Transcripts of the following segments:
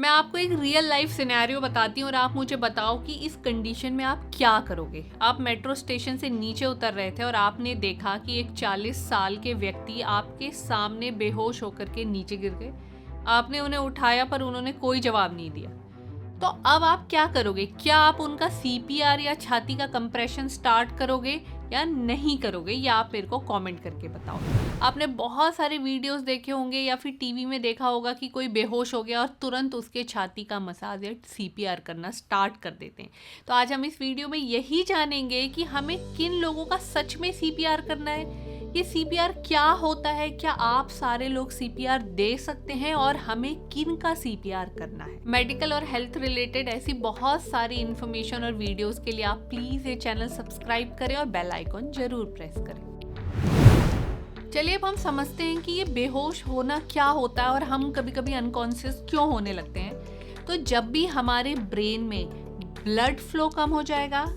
मैं आपको एक रियल लाइफ सिनेरियो बताती हूँ और आप मुझे बताओ कि इस कंडीशन में आप क्या करोगे। आप मेट्रो स्टेशन से नीचे उतर रहे थे और आपने देखा कि एक 40 साल के व्यक्ति आपके सामने बेहोश होकर के नीचे गिर गए। आपने उन्हें उठाया पर उन्होंने कोई जवाब नहीं दिया। तो अब आप क्या करोगे? क्या आप उनका सीपीआर या छाती का कंप्रेशन स्टार्ट करोगे या नहीं करोगे? या आप मेरे को कमेंट करके बताओ। आपने बहुत सारे वीडियोस देखे होंगे या फिर टीवी में देखा होगा कि कोई बेहोश हो गया और तुरंत उसके छाती का मसाज या सीपीआर करना स्टार्ट कर देते हैं। तो आज हम इस वीडियो में यही जानेंगे कि हमें किन लोगों का सच में सीपीआर करना है, ये सीपीआर क्या होता है, क्या आप सारे लोग सीपीआर दे सकते हैं और हमें किन का सीपीआर करना है। मेडिकल और हेल्थ रिलेटेड ऐसी बहुत सारी इंफॉर्मेशन और वीडियोस के लिए आप प्लीज ये चैनल सब्सक्राइब करें और बेल आइकॉन जरूर प्रेस करें। चलिए अब हम समझते हैं कि ये बेहोश होना क्या होता है और हम कभी कभी अनकॉन्शियस क्यों होने लगते हैं। तो जब भी हमारे ब्रेन में ब्लड फ्लो कम हो जाएगा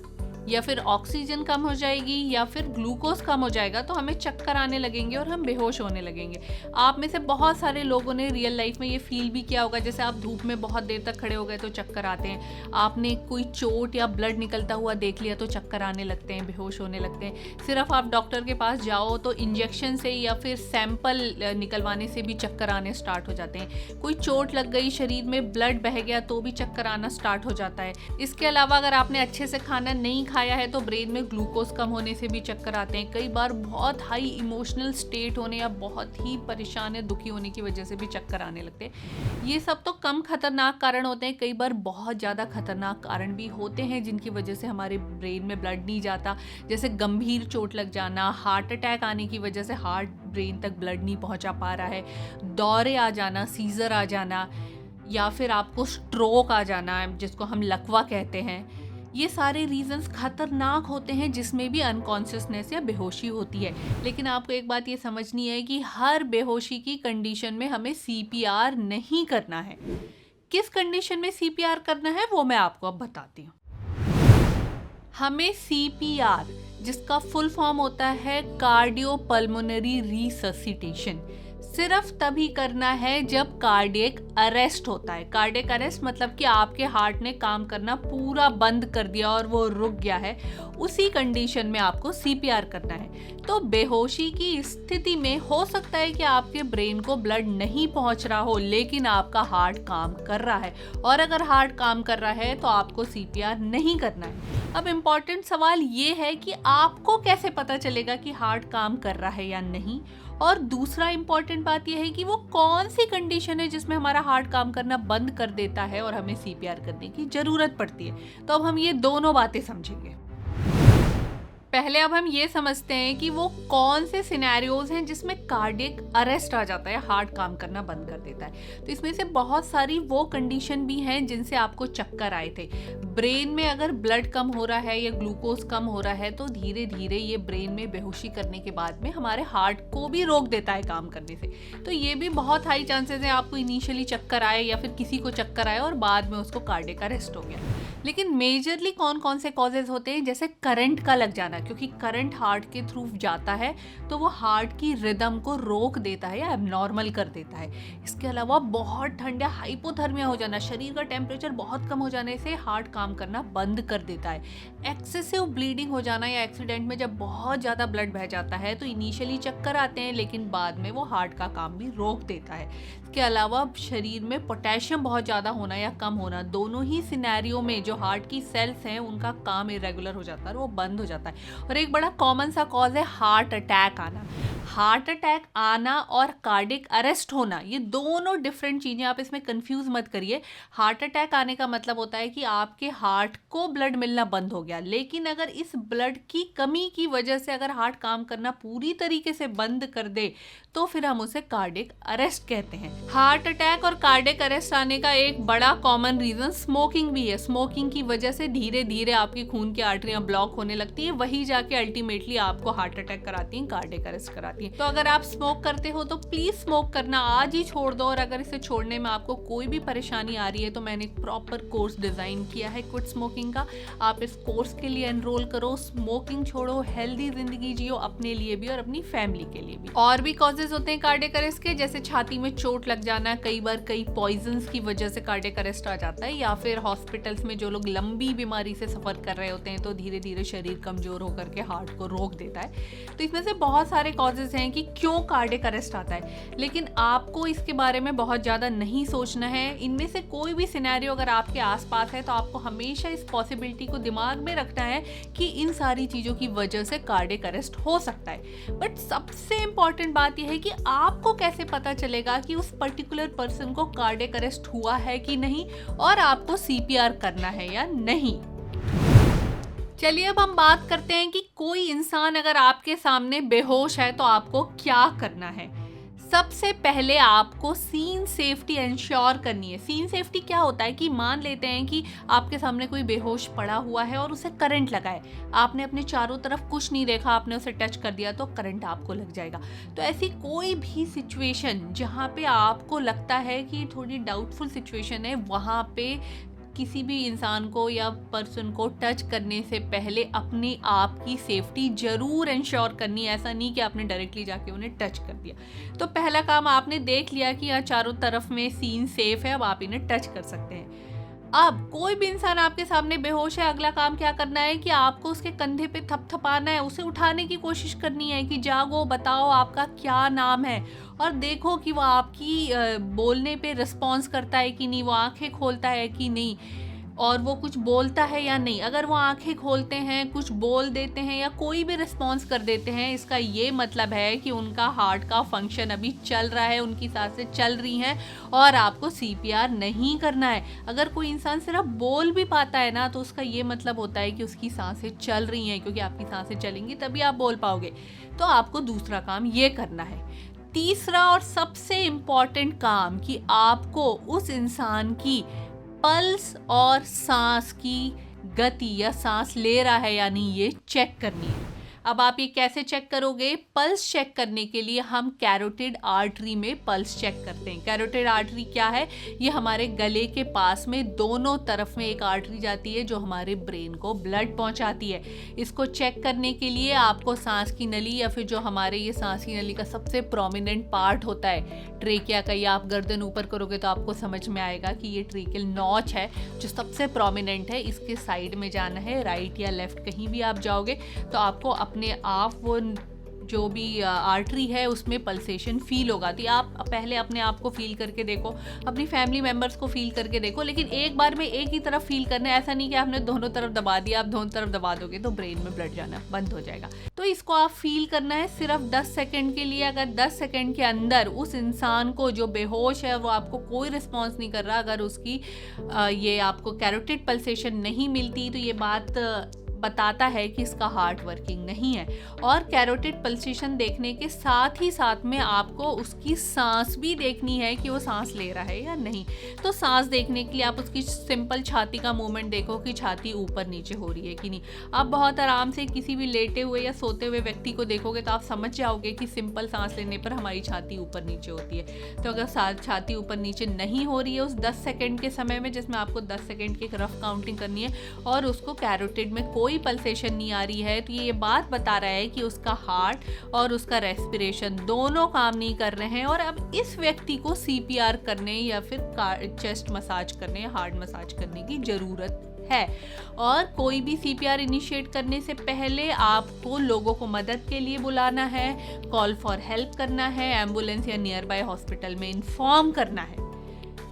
या फिर ऑक्सीजन कम हो जाएगी या फिर ग्लूकोज कम हो जाएगा तो हमें चक्कर आने लगेंगे और हम बेहोश होने लगेंगे। आप में से बहुत सारे लोगों ने रियल लाइफ में ये फील भी किया होगा, जैसे आप धूप में बहुत देर तक खड़े हो गए तो चक्कर आते हैं। आपने कोई चोट या ब्लड निकलता हुआ देख लिया तो चक्कर आने लगते हैं, बेहोश होने लगते हैं। सिर्फ आप डॉक्टर के पास जाओ तो इंजेक्शन से या फिर सैंपल निकलवाने से भी चक्कर आने स्टार्ट हो जाते हैं। कोई चोट लग गई, शरीर में ब्लड बह गया तो भी चक्कर आना स्टार्ट हो जाता है। इसके अलावा अगर आपने अच्छे से खाना नहीं खाया है तो ब्रेन में ग्लूकोज कम होने से भी चक्कर आते हैं। कई बार बहुत हाई इमोशनल स्टेट होने या बहुत ही परेशान या दुखी होने की वजह से भी चक्कर आने लगते हैं। ये सब तो कम खतरनाक कारण होते हैं, कई बार बहुत ज़्यादा खतरनाक कारण भी होते हैं जिनकी वजह से हमारे ब्रेन में ब्लड नहीं जाता। जैसे गंभीर चोट लग जाना, हार्ट अटैक आने की वजह से हार्ट ब्रेन तक ब्लड नहीं पहुंचा पा रहा है, दौरे आ जाना, सीजर आ जाना, या फिर आपको स्ट्रोक आ जाना जिसको हम लकवा कहते हैं। ये सारे रीजंस खतरनाक होते हैं जिसमें भी अनकॉन्शियसनेस या बेहोशी होती है। लेकिन आपको एक बात ये समझनी है कि हर बेहोशी की कंडीशन में हमें सीपीआर नहीं करना है। किस कंडीशन में सीपीआर करना है वो मैं आपको अब बताती हूँ। हमें सीपीआर, जिसका फुल फॉर्म होता है कार्डियोपल्मोनरी रिससिटेशन, सिर्फ तभी करना है जब कार्डियक अरेस्ट होता है। कार्डियक अरेस्ट मतलब कि आपके हार्ट ने काम करना पूरा बंद कर दिया और वो रुक गया है, उसी कंडीशन में आपको सीपीआर करना है। तो बेहोशी की स्थिति में हो सकता है कि आपके ब्रेन को ब्लड नहीं पहुंच रहा हो लेकिन आपका हार्ट काम कर रहा है, और अगर हार्ट काम कर रहा है तो आपको सीपीआर नहीं करना है। अब इम्पॉर्टेंट सवाल ये है कि आपको कैसे पता चलेगा कि हार्ट काम कर रहा है या नहीं, और दूसरा इंपॉर्टेंट बात यह है कि वो कौन सी कंडीशन है जिसमें हमारा हार्ट काम करना बंद कर देता है और हमें सीपीआर करने की जरूरत पड़ती है। तो अब हम ये दोनों बातें समझेंगे। पहले अब हम ये समझते हैं कि वो कौन से सिनेरियोज हैं जिसमें कार्डियक अरेस्ट आ जाता है, हार्ट काम करना बंद कर देता है। तो इसमें से बहुत सारी वो कंडीशन भी हैं जिनसे आपको चक्कर आए थे। ब्रेन में अगर ब्लड कम हो रहा है या ग्लूकोज कम हो रहा है तो धीरे धीरे ये ब्रेन में बेहोशी करने के बाद में हमारे हार्ट को भी रोक देता है काम करने से। तो ये भी बहुत हाई चांसेस है आपको इनिशियली चक्कर आए या फिर किसी को चक्कर आए और बाद में उसको कार्डियक अरेस्ट हो गया। लेकिन मेजरली कौन कौन से कॉजेज होते हैं, जैसे करंट का लग जाना, क्योंकि करंट हार्ट के थ्रू जाता है तो वो हार्ट की रिदम को रोक देता है या एबनॉर्मल कर देता है। इसके अलावा बहुत ठंड या हाइपोथर्मिया हो जाना, शरीर का टेम्परेचर बहुत कम हो जाने से हार्ट काम करना बंद कर देता है। एक्सेसिव ब्लीडिंग हो जाना, या एक्सीडेंट में जब बहुत ज़्यादा ब्लड बह जाता है तो इनिशियली चक्कर आते हैं लेकिन बाद में वो हार्ट का काम भी रोक देता है। इसके अलावा शरीर में पोटेशियम बहुत ज़्यादा होना या कम होना, दोनों ही सिनेरियो में जो हार्ट की सेल्स हैं उनका काम इरेगुलर हो जाता है, वो बंद हो जाता है। और एक बड़ा कॉमन सा कॉज है हार्ट अटैक आना। हार्ट अटैक आना और कार्डियक अरेस्ट होना, ये दोनों डिफरेंट चीज़ें, आप इसमें कंफ्यूज मत करिए। हार्ट अटैक आने का मतलब होता है कि आपके हार्ट को ब्लड मिलना बंद हो गया, लेकिन अगर इस ब्लड की कमी की वजह से अगर हार्ट काम करना पूरी तरीके से बंद कर दे तो फिर हम उसे कार्डियक अरेस्ट कहते हैं। हार्ट अटैक और कार्डियक अरेस्ट आने का एक बड़ा कॉमन रीजन स्मोकिंग भी है। स्मोकिंग की वजह से धीरे धीरे आपकी खून की आर्टरियां ब्लॉक होने लगती है, वही जाके अल्टीमेटली आपको हार्ट अटैक कराती हैं, कार्डियक अरेस्ट कराती हैं। तो अगर आप स्मोक करते हो तो प्लीज स्मोक करना आज ही छोड़ दो, और अगर इसे छोड़ने में आपको कोई भी परेशानी आ रही है तो मैंने एक प्रॉपर कोर्स डिजाइन किया है क्विट स्मोकिंग का, आप इस कोर्स के लिए एनरोल करो, स्मोकिंग छोड़ो, हेल्दी जिंदगी जियो, अपने लिए भी और अपनी फैमिली के लिए भी। और भी कॉजेज होते हैं कार्डियक अरेस्ट के, जैसे छाती में चोट लग जाना, कई बार कई पॉइजन्स की वजह से कार्डियक अरेस्ट आ जाता है, या फिर हॉस्पिटल्स में जो लोग लंबी बीमारी से सफ़र कर रहे होते हैं तो धीरे धीरे शरीर कमज़ोर होकर के हार्ट को रोक देता है। तो इसमें से बहुत सारे कॉजेज़ हैं कि क्यों कार्डियक अरेस्ट आता है, लेकिन आपको इसके बारे में बहुत ज़्यादा नहीं सोचना है। इनमें से कोई भी सिनेरियो अगर आपके आसपास है तो आपको हमेशा इस पॉसिबिलिटी को दिमाग में रखना है कि इन सारी चीज़ों की वजह से कार्डियक अरेस्ट हो सकता है। बट सबसे इम्पॉर्टेंट बात यह है कि आपको कैसे पता चलेगा कि उस पर्टिकुलर पर्सन को कार्डियक अरेस्ट हुआ है कि नहीं, और आपको सीपीआर करना है या नहीं। चलिए अब हम बात करते हैं कि कोई इंसान अगर आपके सामने बेहोश है तो आपको क्या करना है। सबसे पहले आपको सीन सेफ्टी इंश्योर करनी है। सीन सेफ्टी क्या होता है कि मान लेते हैं कि आपके सामने कोई बेहोश पड़ा हुआ है और उसे करंट लगा है, आपने अपने चारों तरफ कुछ नहीं देखा, आपने उसे टच कर दिया तो करंट आपको लग जाएगा। तो ऐसी कोई भी सिचुएशन जहाँ पे आपको लगता है कि थोड़ी डाउटफुल सिचुएशन है, वहाँ पे किसी भी इंसान को या पर्सन को टच करने से पहले अपने आप की सेफ्टी जरूर इंश्योर करनी है। ऐसा नहीं कि आपने डायरेक्टली जाके उन्हें टच कर दिया। तो पहला काम आपने देख लिया कि यहाँ चारों तरफ में सीन सेफ है, अब आप इन्हें टच कर सकते हैं। अब कोई भी इंसान आपके सामने बेहोश है, अगला काम क्या करना है कि आपको उसके कंधे पे थपथपाना है, उसे उठाने की कोशिश करनी है कि जागो, बताओ आपका क्या नाम है, और देखो कि वो आपकी बोलने पे रिस्पॉन्स करता है कि नहीं, वो आंखें खोलता है कि नहीं, और वो कुछ बोलता है या नहीं। अगर वो आंखें खोलते हैं, कुछ बोल देते हैं या कोई भी रिस्पॉन्स कर देते हैं, इसका ये मतलब है कि उनका हार्ट का फंक्शन अभी चल रहा है, उनकी सांसें चल रही हैं और आपको सीपीआर नहीं करना है। अगर कोई इंसान सिर्फ बोल भी पाता है ना, तो उसका ये मतलब होता है कि उसकी सांसें चल रही हैं, क्योंकि आपकी सांसें चलेंगी तभी आप बोल पाओगे। तो आपको दूसरा काम ये करना है। तीसरा और सबसे इम्पॉर्टेंट काम कि आपको उस इंसान की पल्स और सांस की गति या सांस ले रहा है या नहीं, ये चेक करनी है। अब आप ये कैसे चेक करोगे? पल्स चेक करने के लिए हम कैरोटिड आर्टरी में पल्स चेक करते हैं। कैरोटिड आर्टरी क्या है? ये हमारे गले के पास में दोनों तरफ में एक आर्टरी जाती है जो हमारे ब्रेन को ब्लड पहुंचाती है। इसको चेक करने के लिए आपको सांस की नली या फिर जो हमारे ये सांस की नली का सबसे प्रोमिनेंट पार्ट होता है ट्रेकिया का, या आप गर्दन ऊपर करोगे तो आपको समझ में आएगा कि ये ट्रेकियल नॉच है जो सबसे प्रोमिनेंट है, इसके साइड में जाना है। राइट या लेफ्ट कहीं भी आप जाओगे तो आपको अपने आप वो जो भी आर्टरी है उसमें पल्सेशन फील होगा। तो आप पहले अपने आप को फील करके देखो, अपनी फैमिली मेंबर्स को फील करके देखो, लेकिन एक बार में एक ही तरफ फील करना है। ऐसा नहीं कि आपने दोनों तरफ दबा दिया। आप दोनों तरफ दबा दोगे तो ब्रेन में ब्लड जाना बंद हो जाएगा। तो इसको आप फील करना है सिर्फ 10 सेकेंड के लिए। अगर 10 सेकेंड के अंदर उस इंसान को जो बेहोश है वो आपको कोई रिस्पॉन्स नहीं कर रहा, अगर उसकी ये आपको कैरोटिड पल्सेशन नहीं मिलती, तो ये बात बताता है कि इसका हार्ट वर्किंग नहीं है। और कैरोटिड पल्सेशन देखने के साथ ही साथ में आपको उसकी सांस भी देखनी है कि वो सांस ले रहा है या नहीं। तो सांस देखने के लिए आप उसकी सिंपल छाती का मूवमेंट देखो कि छाती ऊपर नीचे हो रही है कि नहीं। आप बहुत आराम से किसी भी लेटे हुए या सोते हुए व्यक्ति को देखोगे तो आप समझ जाओगे कि सिंपल सांस लेने पर हमारी छाती ऊपर नीचे होती है। तो अगर छाती ऊपर नीचे नहीं हो रही है उस 10 सेकेंड के समय में, जिसमें आपको 10 सेकेंड की एक रफ काउंटिंग करनी है, और उसको कैरोटिड में कोई पल्सेशन नहीं आ रही है, तो ये बात बता रहा है कि उसका हार्ट और उसका रेस्पिरेशन दोनों काम नहीं कर रहे हैं, और अब इस व्यक्ति को सीपीआर करने या फिर चेस्ट मसाज करने, हार्ट मसाज करने की जरूरत है। और कोई भी सीपीआर इनिशिएट करने से पहले आपको लोगों को मदद के लिए बुलाना है, कॉल फॉर हेल्प करना है, एम्बुलेंस या नियर बाय हॉस्पिटल में इन्फॉर्म करना है।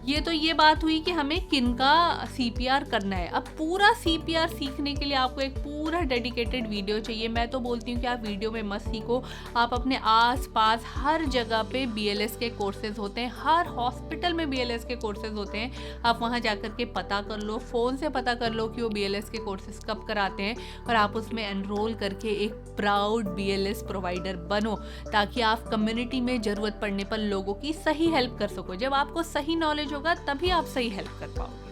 ये बात हुई कि हमें किनका सीपीआर करना है। अब पूरा सीपीआर सीखने के लिए आपको एक पूरा डेडिकेटेड वीडियो चाहिए। मैं तो बोलती हूँ कि आप वीडियो में मत सीखो, आप अपने आसपास हर जगह पे बीएलएस के कोर्सेज होते हैं, हर हॉस्पिटल में बीएलएस के कोर्सेज होते हैं। आप वहाँ जाकर के पता कर लो, फ़ोन से पता कर लो कि वो बीएलएस के कोर्सेज कब कराते हैं, और आप उसमें एनरोल करके एक प्राउड बीएलएस प्रोवाइडर बनो, ताकि आप कम्युनिटी में ज़रूरत पड़ने पर लोगों की सही हेल्प कर सको। जब आपको सही नॉलेज होगा तभी आप सही हेल्प कर पाओगे।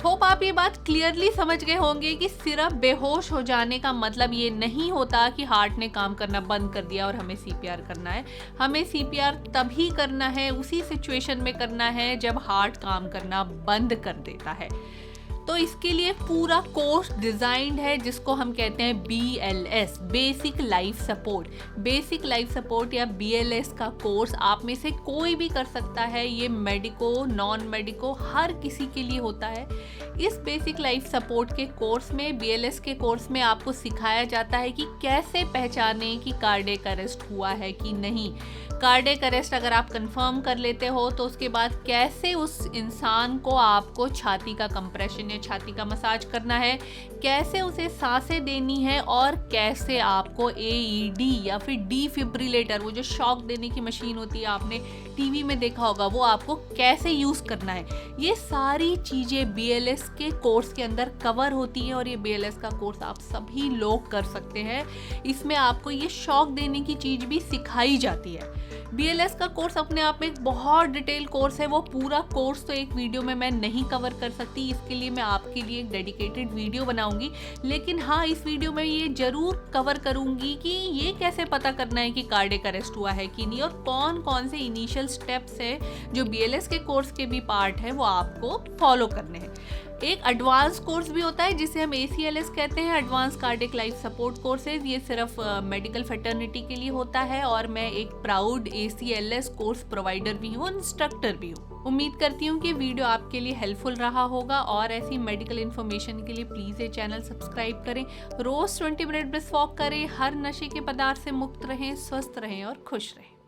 होप आप ये बात क्लियरली समझ गए होंगे कि सिर्फ बेहोश हो जाने का मतलब ये नहीं होता कि हार्ट ने काम करना बंद कर दिया और हमें सीपीआर करना है। हमें सीपीआर तभी करना है, उसी सिचुएशन में करना है जब हार्ट काम करना बंद कर देता है। तो इसके लिए पूरा कोर्स डिजाइंड है जिसको हम कहते हैं BLS, basic life support. Basic life support या BLS का कोर्स आप में से कोई भी कर सकता है। ये मेडिको, नॉन मेडिको, हर किसी के लिए होता है। इस बेसिक लाइफ सपोर्ट के कोर्स में, BLS के कोर्स में आपको सिखाया जाता है कि कैसे पहचानें कि कार्डियक अरेस्ट हुआ है कि नहीं। कार्डियक अरेस्ट अगर आप कंफर्म कर लेते हो तो उसके बाद कैसे उस इंसान को आपको छाती का कंप्रेशन या छाती का मसाज करना है, कैसे उसे सांसें देनी है और कैसे आपको AED या फिर डिफिब्रिलेटर, वो जो शॉक देने की मशीन होती है, आपने टीवी में देखा होगा, वो आपको कैसे यूज़ करना है। ये सारी चीज़ें BLS के कोर्स के अंदर कवर होती है और ये BLS का कोर्स आप सभी लोग कर सकते हैं। इसमें आपको ये शॉक देने की चीज़ भी सिखाई जाती है। BLS का कोर्स अपने आप में एक बहुत डिटेल कोर्स है। वो पूरा कोर्स तो एक वीडियो में मैं नहीं कवर कर सकती, इसके लिए मैं आपके लिए एक डेडिकेटेड वीडियो बनाऊंगी। लेकिन हाँ, इस वीडियो में ये जरूर कवर करूंगी कि ये कैसे पता करना है कि कार्डियक अरेस्ट हुआ है कि नहीं और कौन कौन से इनिशियल स्टेप्स है जो BLS के कोर्स के भी पार्ट है वो आपको फॉलो करने हैं। एक एडवांस कोर्स भी होता है जिसे हम ACLS कहते हैं, advance cardiac life support courses. ये सिर्फ मेडिकल फैटर्निटी के लिए होता है और मैं एक प्राउड ACLS कोर्स प्रोवाइडर भी हूँ, इंस्ट्रक्टर भी हूँ। उम्मीद करती हूँ कि वीडियो आपके लिए हेल्पफुल रहा होगा और ऐसी मेडिकल इन्फॉर्मेशन के लिए प्लीज़ ये चैनल सब्सक्राइब करें। रोज 20 मिनट ब्रिस्क वॉक करें, हर नशे के पदार्थ से मुक्त रहें, स्वस्थ रहें और खुश रहें।